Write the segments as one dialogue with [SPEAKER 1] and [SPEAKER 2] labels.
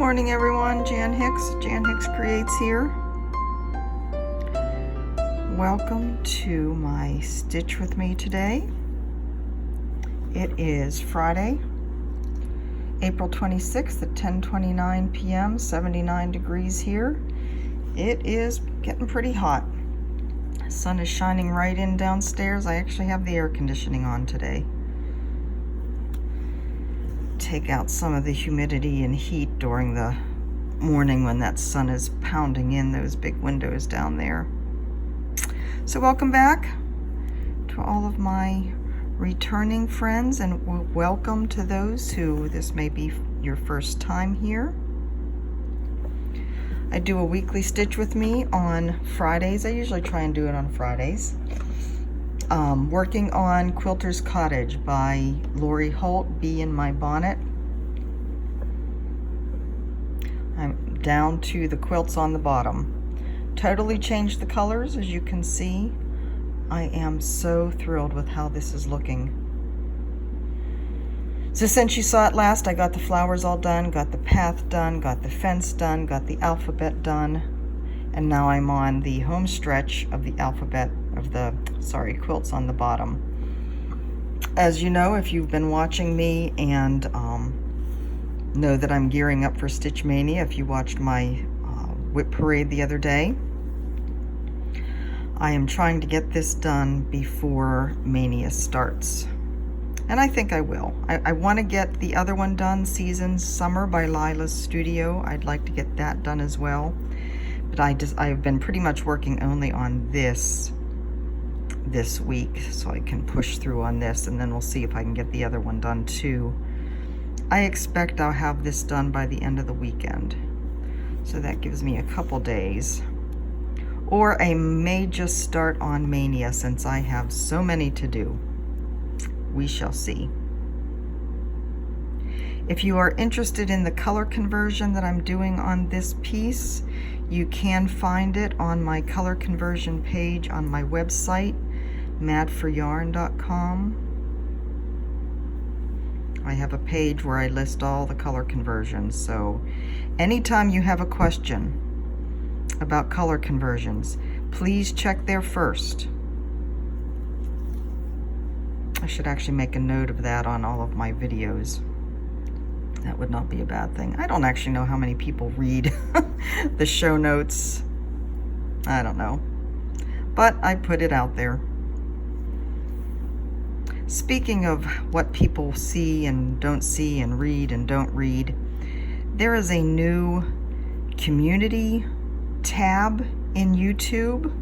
[SPEAKER 1] morning everyone, Jan Hicks Creates here. Welcome to my stitch with me today. It is Friday, April 26th at 10:29 p.m., 79 degrees here. It is getting pretty hot. The sun is shining right in downstairs. I actually have the air conditioning on today. Take out some of the humidity and heat during the morning when that sun is pounding in those big windows down there. So welcome back to all of my returning friends, and welcome to those who this may be your first time here. I do a weekly stitch with me on Fridays. I usually try and do it on Fridays. Working on Quilter's Cottage by Lori Holt, Bee in My Bonnet. I'm down to the quilts on the bottom. Totally changed the colors, as you can see. I am so thrilled with how this is looking. So since you saw it last, I got the flowers all done, got the path done, got the fence done, got the alphabet done, and now I'm on the home stretch of the alphabet of the, quilts on the bottom. As you know, if you've been watching me and know that I'm gearing up for Stitch Mania, if you watched my whip parade the other day, I am trying to get this done before Mania starts. And I think I will. I want to get the other one done, Seasons Summer by Lila's Studio. I'd like to get that done as well. But I've been pretty much working only on this week, so I can push through on this, and then we'll see if I can get the other one done too. I expect I'll have this done by the end of the weekend. So that gives me a couple days. Or I may just start on Mania since I have so many to do. We shall see. If you are interested in the color conversion that I'm doing on this piece, you can find it on my color conversion page on my website, madforyarn.com. I have a page where I list all the color conversions, so anytime you have a question about color conversions, please check there first. I should actually make a note of that on all of my videos. That would not be a bad thing. I don't actually know how many people read the show notes. I don't know. But I put it out there. Speaking of what people see and don't see and read and don't read, there is a new community tab in YouTube.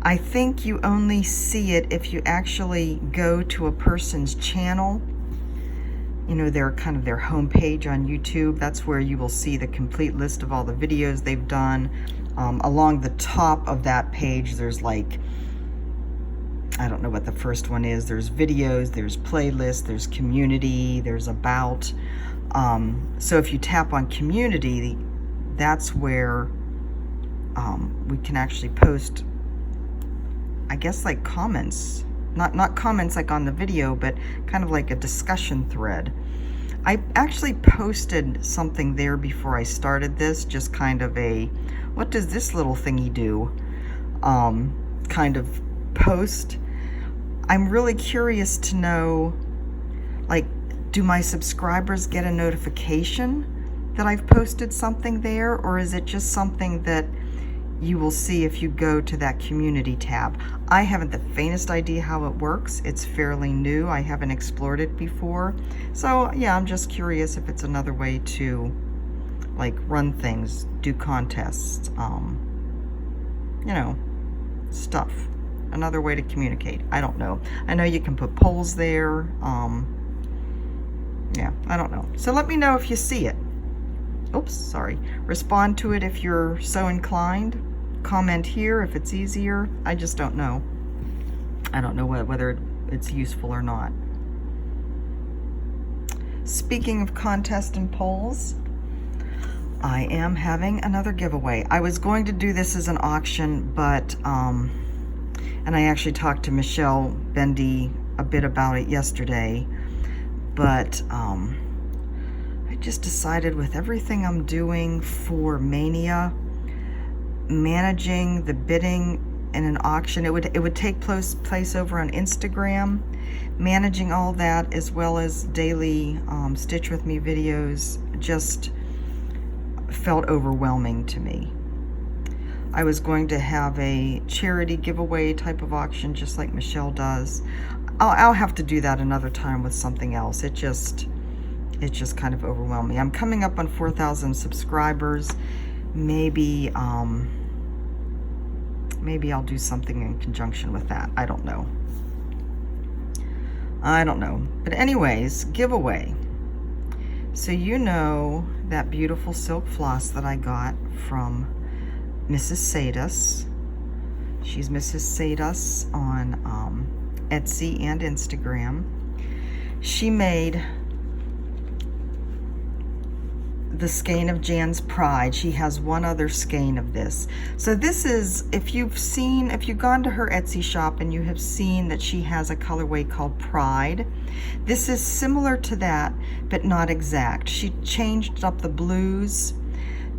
[SPEAKER 1] I think you only see it if you actually go to a person's channel. You know, their homepage on YouTube. That's where you will see the complete list of all the videos they've done. Along the top of that page, there's like, I don't know what the first one is. There's videos, there's playlists, there's community, there's about. So if you tap on community, that's where we can actually post, I guess, like comments. Not comments like on the video, but kind of like a discussion thread. I actually posted something there before I started this, just kind of a, what does this little thingy do, kind of post. I'm really curious to know, like, do my subscribers get a notification that I've posted something there, or is it just something that you will see if you go to that community tab? I haven't the faintest idea how it works. It's fairly new. I haven't explored it before. So yeah, I'm just curious if it's another way to like run things, do contests, you know, stuff. Another way to communicate. I don't know. I know you can put polls there. Yeah, I don't know. So let me know if you see it. Oops, sorry. Respond to it if you're so inclined. Comment here if it's easier. I just don't know. I don't know whether it's useful or not. Speaking of contest and polls, I am having another giveaway. I was going to do this as an auction, but and I actually talked to Michelle Bendy a bit about it yesterday, but I just decided with everything I'm doing for Mania, managing the bidding in an auction, it would take place over on Instagram. Managing all that as well as daily Stitch With Me videos just felt overwhelming to me. I was going to have a charity giveaway type of auction just like Michelle does. I'll have to do that another time with something else. It just kind of overwhelmed me. I'm coming up on 4,000 subscribers. Maybe maybe I'll do something in conjunction with that. I don't know. But anyways, giveaway. So you know that beautiful silk floss that I got from Mrs. Sadus. She's Mrs. Sadus on Etsy and Instagram. She made the skein of Jan's Pride. She has one other skein of this. So this is, if you've gone to her Etsy shop and you have seen that she has a colorway called Pride, this is similar to that, but not exact. She changed up the blues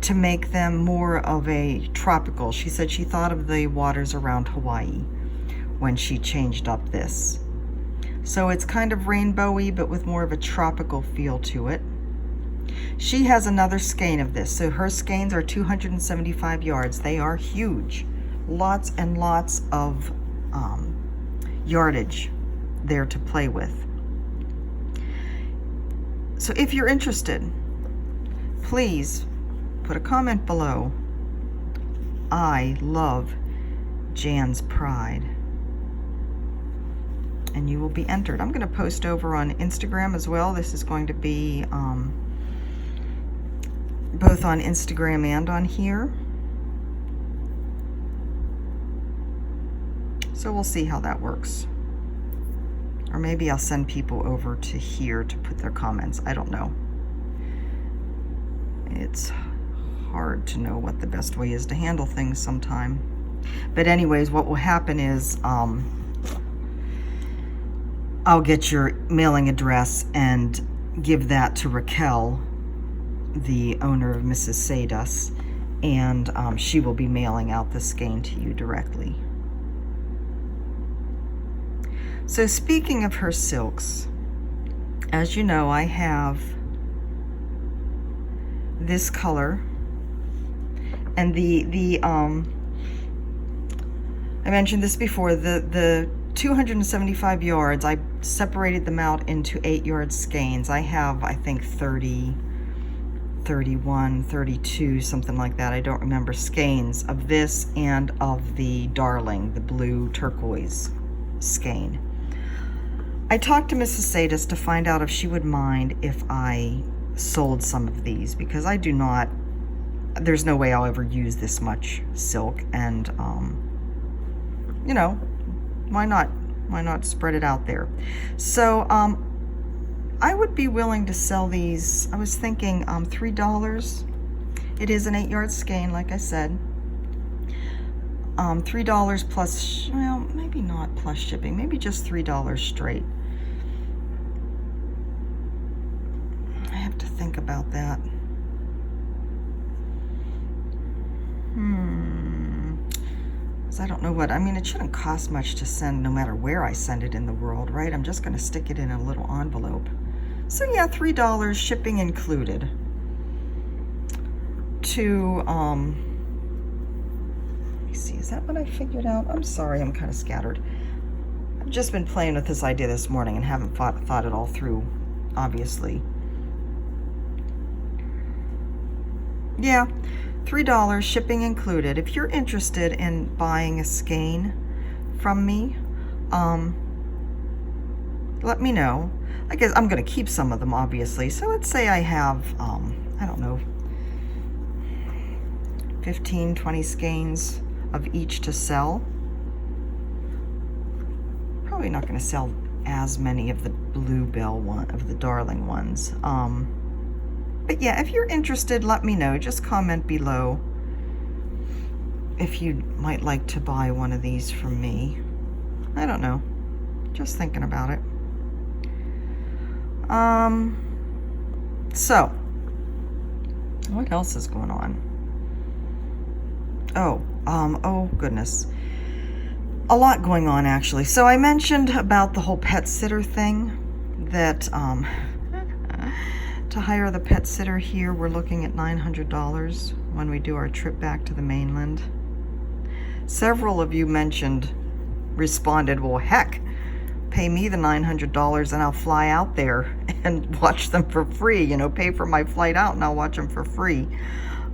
[SPEAKER 1] to make them more of a tropical. She said she thought of the waters around Hawaii when she changed up this. So it's kind of rainbowy, but with more of a tropical feel to it. She has another skein of this. So her skeins are 275 yards. They are huge. Lots and lots of yardage there to play with. So if you're interested, please put a comment below. I love Jan's Pride. And you will be entered. I'm going to post over on Instagram as well. This is going to be both on Instagram and on here. So we'll see how that works. Or maybe I'll send people over to here to put their comments. I don't know. It's hard to know what the best way is to handle things sometime. But anyways, what will happen is I'll get your mailing address and give that to Raquel, the owner of Mrs. Sadus, and she will be mailing out the skein to you directly. So speaking of her silks, as you know, I have this color, and I mentioned this before, the 275 yards, I separated them out into 8-yard skeins. I have, I think, 30, 31, 32, something like that. I don't remember, skeins of this and of the Darling, the blue turquoise skein. I talked to Mrs. Sadus to find out if she would mind if I sold some of these, because I do not, there's no way I'll ever use this much silk, and you know, why not spread it out there? So I would be willing to sell these. I was thinking $3. It is an 8-yard skein, like I said. $3 plus, well, maybe not plus shipping, maybe just $3 straight. I have to think about that. I don't know what, I mean, it shouldn't cost much to send no matter where I send it in the world, right? I'm just going to stick it in a little envelope. So yeah, $3, shipping included. To, let me see, is that what I figured out? I'm sorry, I'm kind of scattered. I've just been playing with this idea this morning and haven't thought it all through, obviously. Yeah. $3, shipping included. If you're interested in buying a skein from me, let me know. I guess I'm going to keep some of them, obviously. So let's say I have, I don't know, 15, 20 skeins of each to sell. Probably not going to sell as many of the Bluebell one, of the Darling ones. But yeah, if you're interested, let me know. Just comment below if you might like to buy one of these from me. I don't know. Just thinking about it. So, What else is going on? Oh goodness. A lot going on, actually. So I mentioned about the whole pet sitter thing, that to hire the pet sitter here, we're looking at $900 when we do our trip back to the mainland. Several of you responded, well, heck, pay me the $900 and I'll fly out there and watch them for free, pay for my flight out and I'll watch them for free.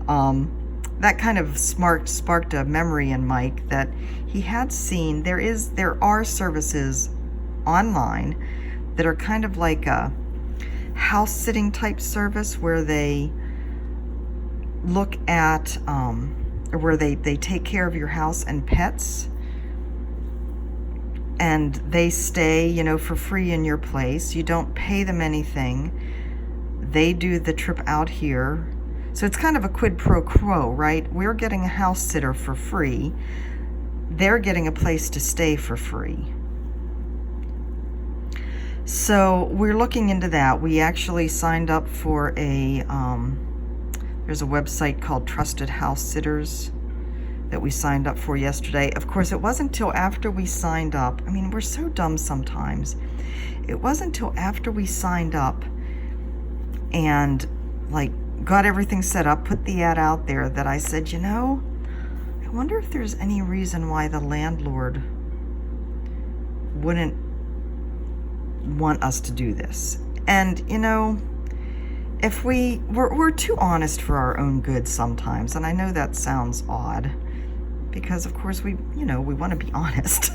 [SPEAKER 1] That kind of sparked a memory in Mike that he had seen. There are services online that are kind of like a house sitting type service, where they look at where they take care of your house and pets, and they stay for free in your place. You don't pay them anything. They do the trip out here. So it's kind of a quid pro quo, right? We're getting a house sitter for free. They're getting a place to stay for free. So we're looking into that. We actually signed up for there's a website called Trusted House Sitters that we signed up for yesterday. Of course, it wasn't until after we signed up. I mean, we're so dumb sometimes. It wasn't until after we signed up and got everything set up, put the ad out there, that I said, I wonder if there's any reason why the landlord wouldn't want us to do this. And if we're too honest for our own good sometimes, and I know that sounds odd, because of course we want to be honest.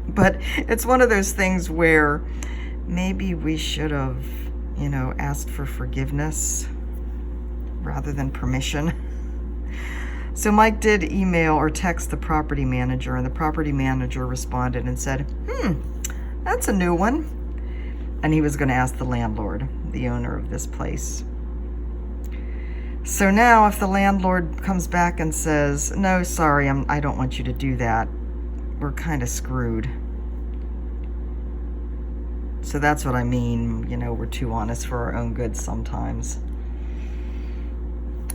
[SPEAKER 1] But it's one of those things where maybe we should have asked for forgiveness rather than permission. So Mike did email or text the property manager, and the property manager responded and said, that's a new one. And he was going to ask the landlord, the owner of this place. So now if the landlord comes back and says, no, sorry, I don't want you to do that, we're kind of screwed. So that's what I mean, we're too honest for our own good sometimes.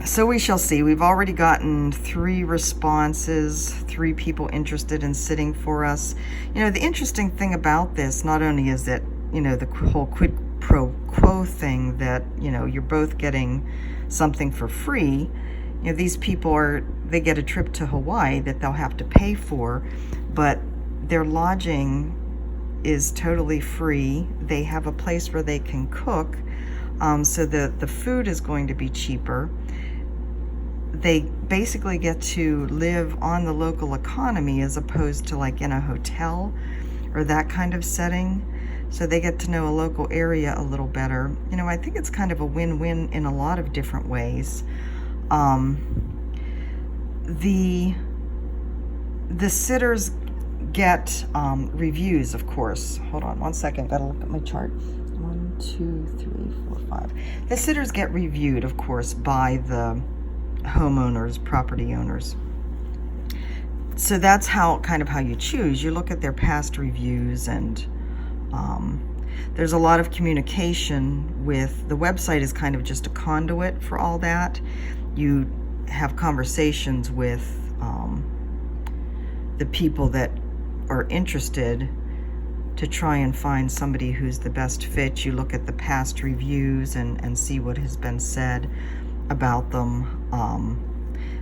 [SPEAKER 1] So we shall see. We've already gotten 3 responses, 3 people interested in sitting for us. The interesting thing about this, not only is it, the whole quid pro quo thing, that, you're both getting something for free. These people they get a trip to Hawaii that they'll have to pay for, but their lodging is totally free. They have a place where they can cook, so the food is going to be cheaper. They basically get to live on the local economy as opposed to in a hotel or that kind of setting. So they get to know a local area a little better. I think it's kind of a win-win in a lot of different ways. The sitters get reviews, of course. Hold on one second, gotta look at my chart. 1, 2, 3, 4, 5. The sitters get reviewed, of course, by the homeowners, property owners. So that's how you choose. You look at their past reviews, and there's a lot of communication with the website. Is kind of just a conduit for all that. You have conversations with the people that are interested to try and find somebody who's the best fit. You look at the past reviews and see what has been said about them.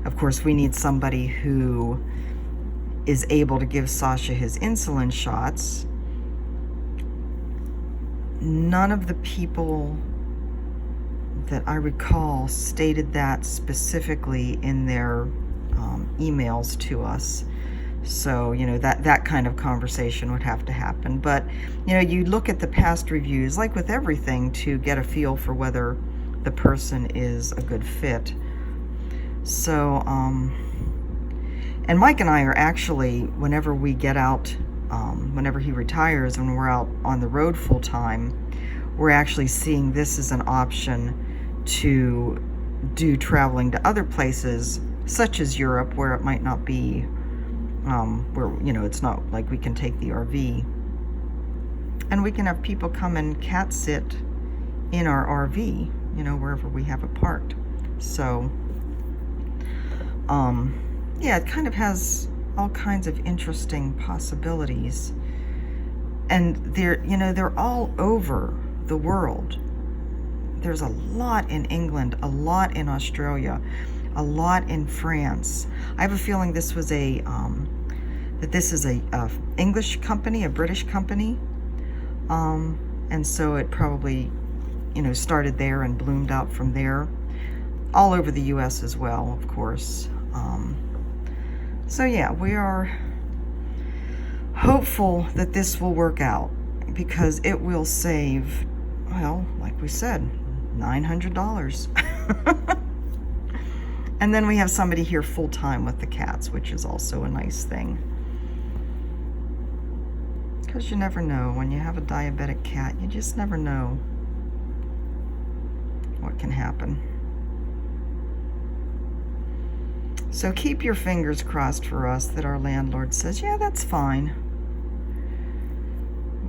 [SPEAKER 1] Of course, we need somebody who is able to give Sasha his insulin shots. None of the people that I recall stated that specifically in their emails to us. So, that kind of conversation would have to happen. But, you look at the past reviews, like with everything, to get a feel for whether the person is a good fit. So, and Mike and I are actually, whenever we get out, whenever he retires, when we're out on the road full time, we're actually seeing this as an option to do traveling to other places, such as Europe, where it might not be, where, it's not like we can take the RV. And we can have people come and cat sit in our RV, wherever we have it parked. So, yeah, it kind of has all kinds of interesting possibilities. And they're all over the world. There's a lot in England, a lot in Australia, a lot in France. I have a feeling this was that this is a English company, a British company. And so it probably, started there and bloomed out from there. All over the US as well, of course. So yeah, we are hopeful that this will work out, because it will save, well, like we said, $900. And then we have somebody here full time with the cats, which is also a nice thing. Because you never know, when you have a diabetic cat, you just never know what can happen. So keep your fingers crossed for us that our landlord says, yeah, that's fine.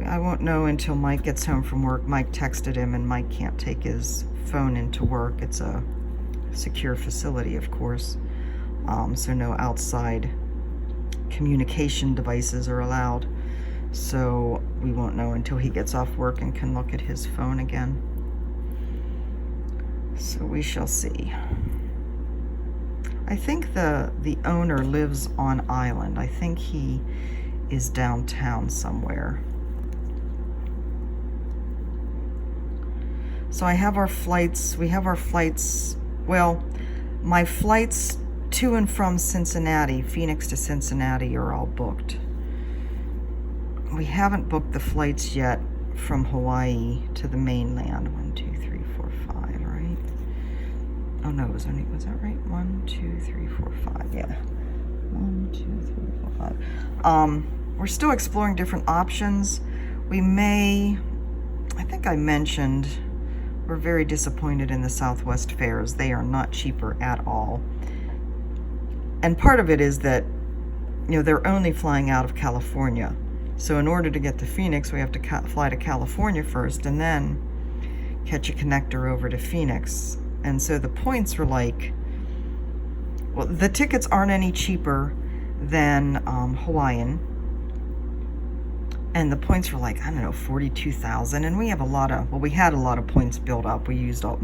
[SPEAKER 1] I won't know until Mike gets home from work. Mike texted him, and Mike can't take his phone into work. It's a secure facility, of course. So no outside communication devices are allowed. So we won't know until he gets off work and can look at his phone again. So we shall see. I think the owner lives on island. I think he is downtown somewhere. So I have our flights. We have our flights. Well, my flights to and from Cincinnati, Phoenix to Cincinnati, are all booked. We haven't booked the flights yet from Hawaii to the mainland. 1, 2, 3, 4, 5, right? Oh no, was that right? 1, 2, 3, 4, 5. Yeah. 1, 2, 3, 4, 5. We're still exploring different options. We may, I think I mentioned, we're very disappointed in the Southwest fares. They are not cheaper at all. And part of it is that, they're only flying out of California. So in order to get to Phoenix, we have to fly to California first and then catch a connector over to Phoenix. And so the points were like, well, the tickets aren't any cheaper than Hawaiian. And the points were like, I don't know, 42,000. And we have we had a lot of points built up. We used a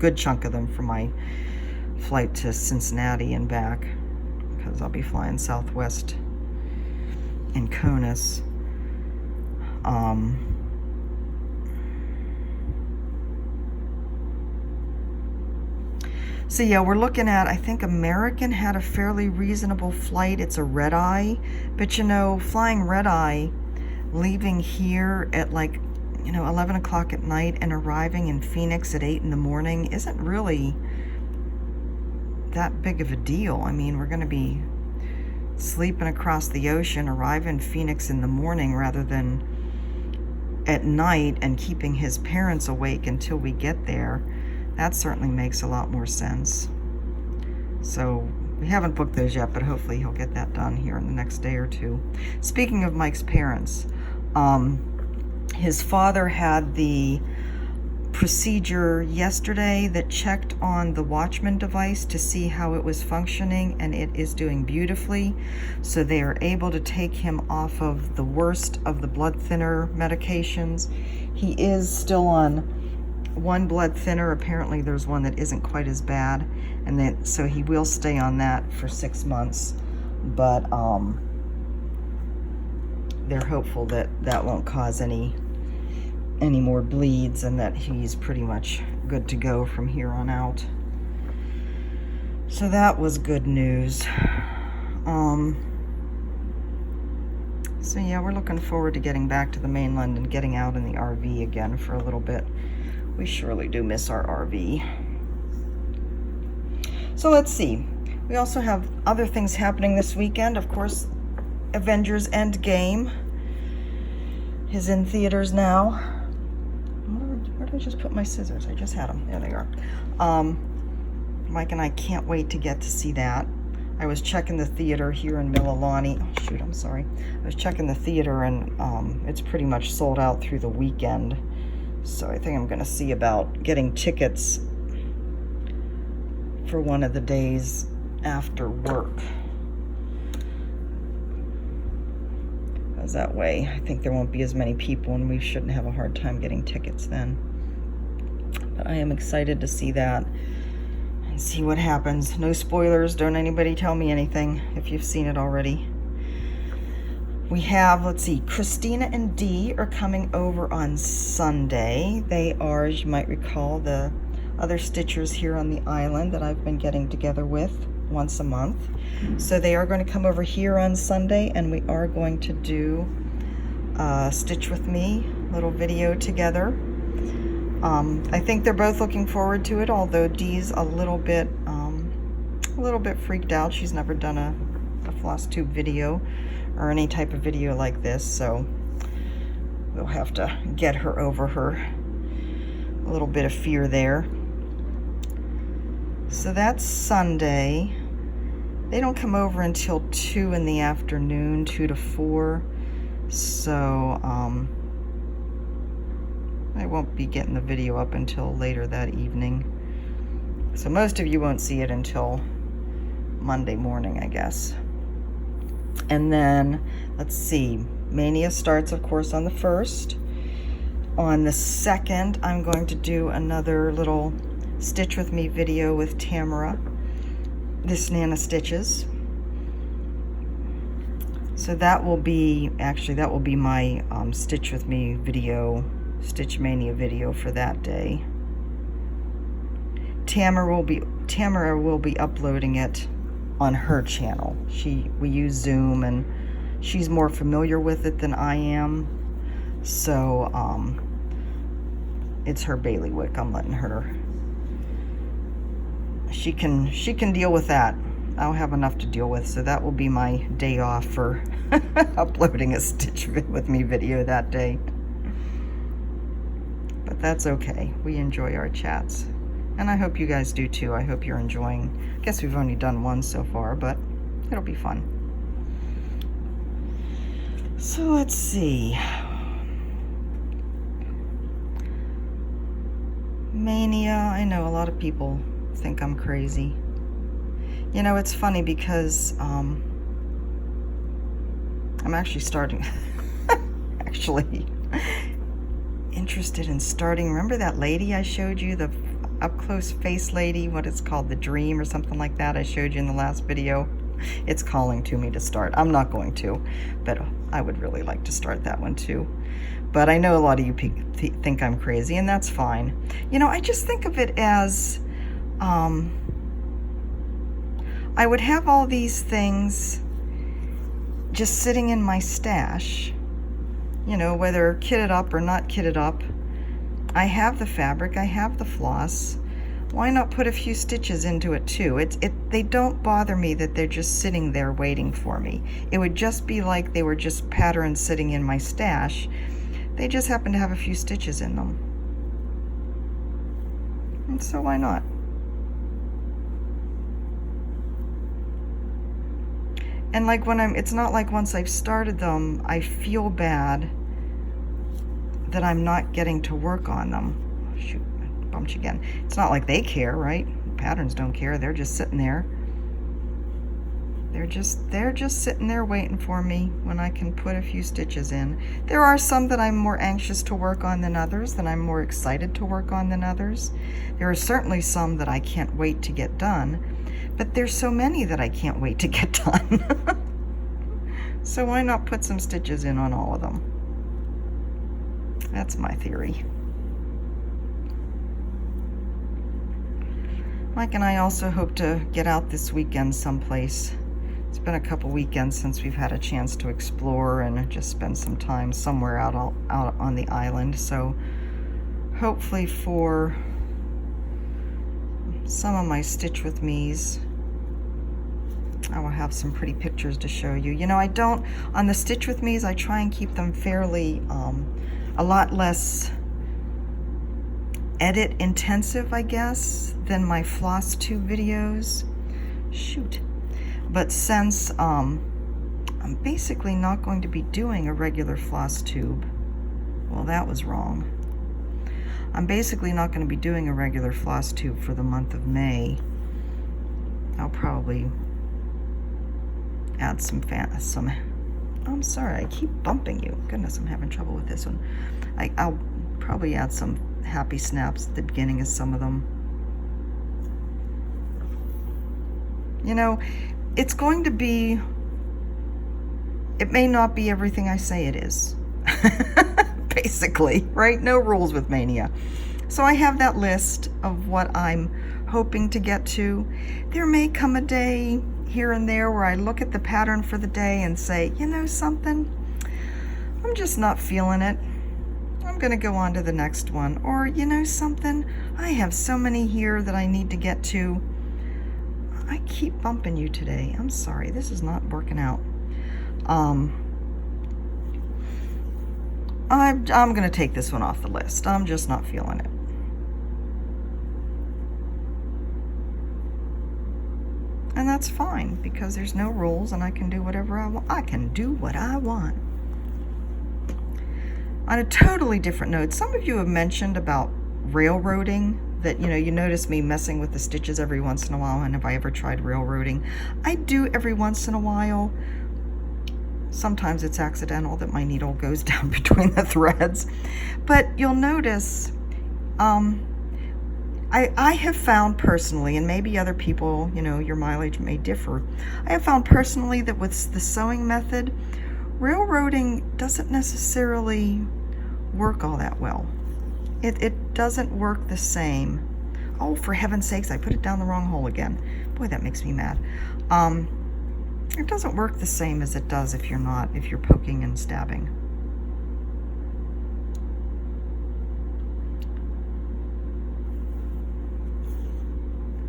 [SPEAKER 1] good chunk of them for my flight to Cincinnati and back, because I'll be flying Southwest in Conus. So yeah, we're looking at, I think American had a fairly reasonable flight. It's a red eye, but flying red eye, leaving here at 11 o'clock at night and arriving in Phoenix at 8 in the morning isn't really that big of a deal. I mean, we're going to be sleeping across the ocean, arrive in Phoenix in the morning rather than at night and keeping his parents awake until we get there. That certainly makes a lot more sense. So we haven't booked those yet, but hopefully he'll get that done here in the next day or two. Speaking of Mike's parents, his father had the procedure yesterday that checked on the Watchman device to see how it was functioning, and it is doing beautifully. So they are able to take him off of the worst of the blood thinner medications. He is still on one blood thinner. Apparently there's one that isn't quite as bad, and then so he will stay on that for 6 months, but they're hopeful that that won't cause any more bleeds, and that he's pretty much good to go from here on out. So that was good news. So yeah, we're looking forward to getting back to the mainland and getting out in the RV again for a little bit. We surely do miss our RV. So let's see. We also have other things happening this weekend. Of course, Avengers Endgame is in theaters now. Where did I just put my scissors? I just had them. There they are. Mike and I can't wait to get to see that. I was checking the theater here in Mililani. Oh, shoot, I'm sorry. I was checking the theater, and it's pretty much sold out through the weekend. So I think I'm going to see about getting tickets for one of the days after work. Because that way, I think there won't be as many people and we shouldn't have a hard time getting tickets then. But I am excited to see that and see what happens. No spoilers, don't anybody tell me anything if you've seen it already. We have, let's see, Christina and Dee are coming over on Sunday. They are, as you might recall, the other stitchers here on the island that I've been getting together with once a month. So they are going to come over here on Sunday, and we are going to do a Stitch With Me little video together. I think they're both looking forward to it, although Dee's a little bit freaked out. She's never done a floss tube video or any type of video like this, so we'll have to get her over a little bit of fear there. So that's Sunday. They don't come over until 2 in the afternoon, 2 to 4, so I won't be getting the video up until later that evening. So most of you won't see it until Monday morning, I guess. And then, let's see, Mania starts, of course, on the 1st. On the 2nd, I'm going to do another little Stitch With Me video with Tamara, this Nana Stitches. So that will be, actually, that will be my Stitch With Me video, Stitch Mania video for that day. Tamara will be uploading it on her channel. We use Zoom, and she's more familiar with it than I am, so it's her bailiwick. I'm letting her. She can deal with that. I'll have enough to deal with, so that will be my day off for uploading a Stitch With Me video that day. But that's okay. We enjoy our chats. And I hope you guys do too. I hope you're enjoying. I guess we've only done one so far, but it'll be fun. So let's see. Mania, I know a lot of people think I'm crazy. You know, it's funny because I'm actually starting, interested in starting. Remember that lady I showed you, the up-close face lady, what it's called, the Dream or something like that I showed you in the last video? It's calling to me to start. I'm not going to, but I would really like to start that one too. But I know a lot of you think I'm crazy, and that's fine. You know, I just think of it as I would have all these things just sitting in my stash, you know, whether kitted up or not kitted up. I have the fabric, I have the floss. Why not put a few stitches into it too? They don't bother me that they're just sitting there waiting for me. It would just be like they were just patterns sitting in my stash. They just happen to have a few stitches in them. And so why not? And like it's not like once I've started them, I feel bad that I'm not getting to work on them. Oh, shoot, I bumped you again. It's not like they care, right? Patterns don't care. They're just sitting there. They're just sitting there waiting for me when I can put a few stitches in. There are some that I'm more anxious to work on than others, that I'm more excited to work on than others. There are certainly some that I can't wait to get done, but there's so many that I can't wait to get done. So why not put some stitches in on all of them? That's my theory. Mike and I also hope to get out this weekend someplace. It's been a couple weekends since we've had a chance to explore and just spend some time somewhere out on the island. So hopefully for some of my Stitch With Me's, I will have some pretty pictures to show you. You know, on the Stitch With Me's, I try and keep them fairly, a lot less edit intensive, I guess, than my floss tube videos. Shoot. But since I'm basically not going to be doing a regular floss tube, well, that was wrong. I'm basically not going to be doing a regular floss tube for the month of May. I'll probably add some I'm sorry, I keep bumping you. Goodness, I'm having trouble with this one. I'll probably add some happy snaps at the beginning of some of them. You know, it's going to be, it may not be everything I say it is. Basically, right? No rules with Mania. So I have that list of what I'm hoping to get to. There may come a day here and there where I look at the pattern for the day and say, you know something, I'm just not feeling it. I'm going to go on to the next one. Or, you know something, I have so many here that I need to get to. I keep bumping you today. I'm sorry, this is not working out. I'm going to take this one off the list. I'm just not feeling it. And that's fine, because there's no rules and I can do whatever I want. I can do what I want. On a totally different note, some of you have mentioned about railroading, that, you know, you notice me messing with the stitches every once in a while, and have I ever tried railroading? I do every once in a while. Sometimes it's accidental that my needle goes down between the threads. But you'll notice, I have found personally, and maybe other people, you know, your mileage may differ. I have found personally that with the sewing method, railroading doesn't necessarily work all that well. It doesn't work the same. Oh, for heaven's sakes, I put it down the wrong hole again. Boy, that makes me mad. It doesn't work the same as it does if you're poking and stabbing.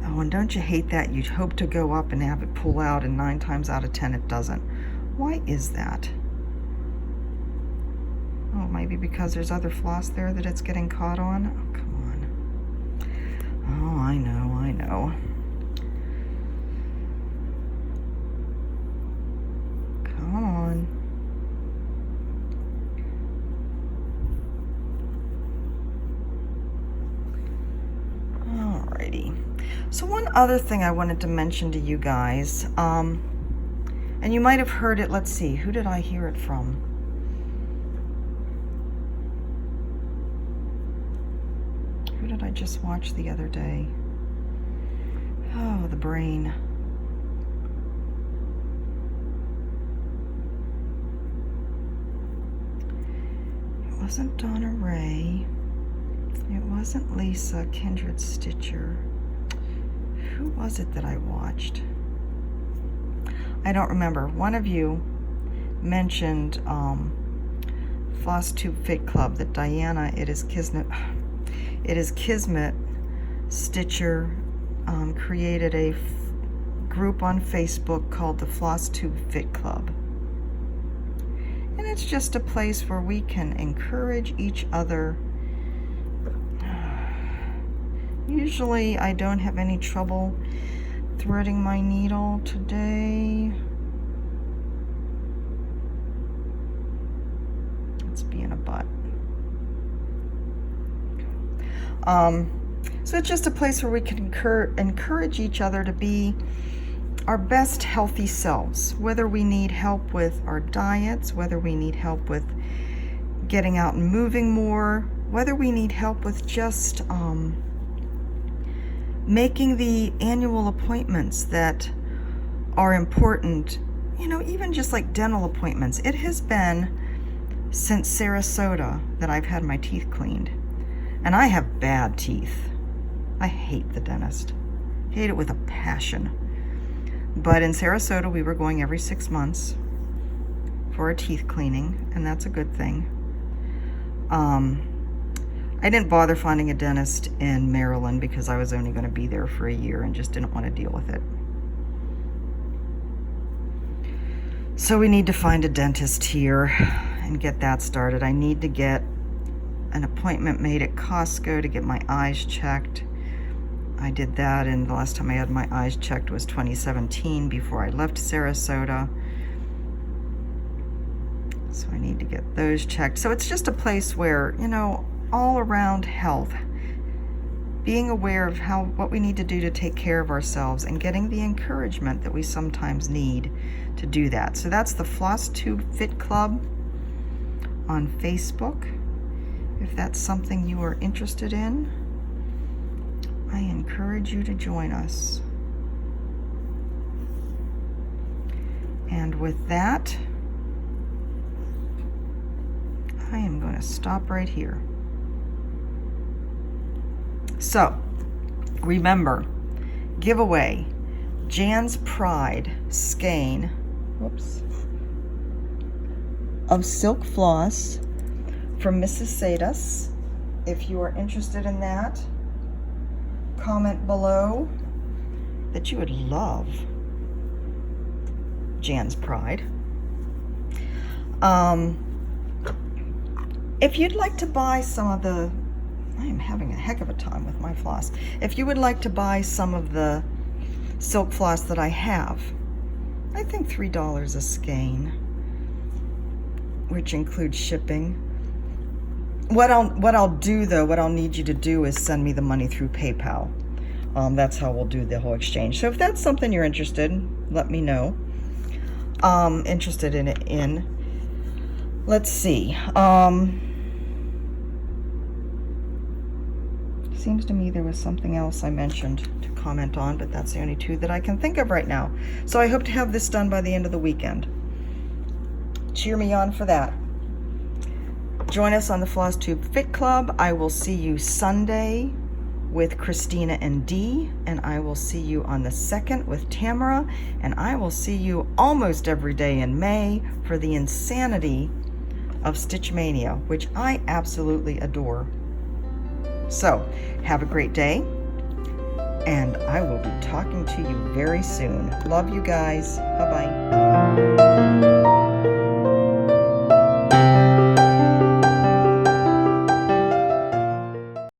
[SPEAKER 1] Oh, and don't you hate that? You'd hope to go up and have it pull out, and 9 times out of 10 it doesn't. Why is that? Oh, maybe because there's other floss there that it's getting caught on? Oh, come on. Oh, I know, I know. Come on. Alrighty. So one other thing I wanted to mention to you guys, and you might have heard it, let's see, who did I hear it from? Who did I just watch the other day? Oh, the brain. It wasn't Donna Ray. It wasn't Lisa Kindred Stitcher. Who was it that I watched? I don't remember. One of you mentioned Floss Tube Fit Club, that Diana, it is Kismet Stitcher, created a group on Facebook called the Floss Tube Fit Club. And it's just a place where we can encourage each other. Usually I don't have any trouble threading my needle. Today it's being a butt. So it's just a place where we can encourage each other to be our best healthy selves, whether we need help with our diets, whether we need help with getting out and moving more, whether we need help with just making the annual appointments that are important, you know, even just like dental appointments. It has been since Sarasota that I've had my teeth cleaned, and I have bad teeth. I hate the dentist. Hate it with a passion. But in Sarasota, we were going every 6 months for a teeth cleaning, and that's a good thing. I didn't bother finding a dentist in Maryland because I was only going to be there for a year and just didn't want to deal with it. So we need to find a dentist here and get that started. I need to get an appointment made at Costco to get my eyes checked. I did that, and the last time I had my eyes checked was 2017, before I left Sarasota. So I need to get those checked. So it's just a place where, you know, all around health, being aware of what we need to do to take care of ourselves and getting the encouragement that we sometimes need to do that. So that's the Floss Tube Fit Club on Facebook. If that's something you are interested in, I encourage you to join us. And with that, I am going to stop right here. So, remember, giveaway, Jan's Pride skein, of silk floss from Mrs. Sadus. If you are interested in that, comment below that you would love Jan's Pride. If you'd like to buy some of the, I am having a heck of a time with my floss. If you would like to buy some of the silk floss that I have, I think $3 a skein, which includes shipping. What I'll do though, what I'll need you to do is send me the money through PayPal. That's how we'll do the whole exchange. So if that's something you're interested in, let me know. Interested in it let's see. Seems to me there was something else I mentioned to comment on, but that's the only two that I can think of right now. So I hope to have this done by the end of the weekend. Cheer me on for that. Join us on the Floss Tube Fit Club. I will see you Sunday with Christina and Dee, and I will see you on the 2nd with Tamara, and I will see you almost every day in May for the insanity of Stitch Mania, which I absolutely adore. So, have a great day, and I will be talking to you very soon. Love you guys. Bye-bye.